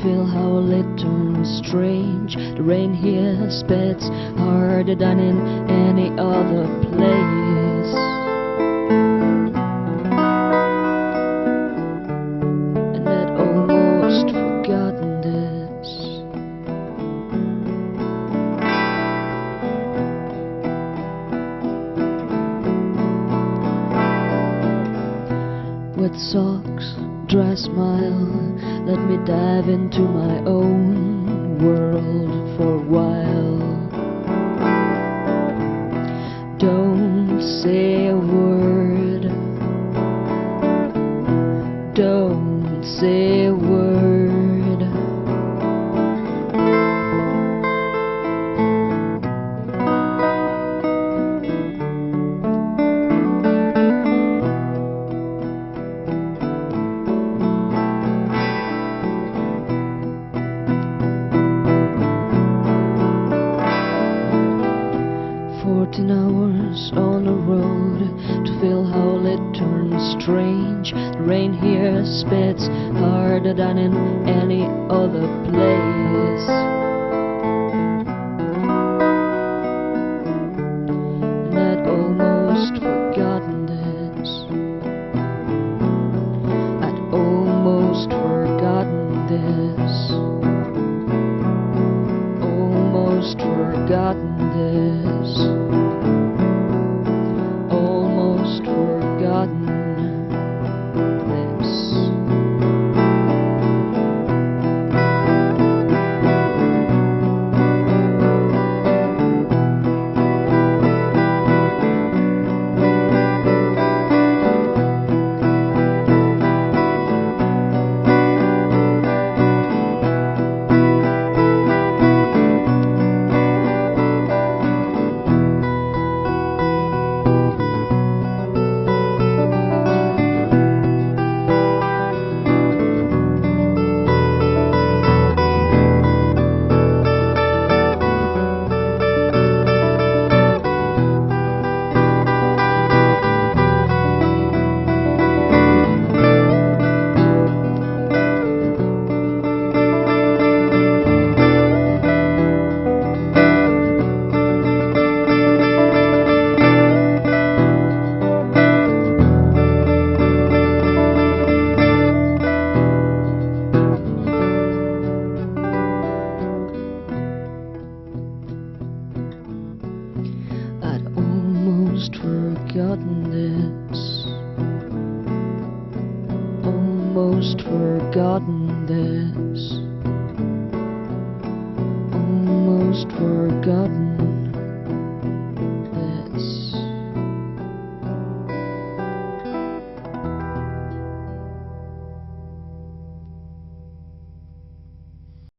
feel how it turns strange. The rain here spits harder than in any other place. And I'd almost forgotten this. Wet socks, dry smile, let me dive into my own world for a while. Don't say a word, don't say a word. Hours on the road to feel how it turns strange. The rain here spits harder than in any other place. And I'd almost forgotten this. I'd almost forgotten this. Almost forgotten this. Forgotten this. Forgotten this. Almost forgotten this. Almost forgotten.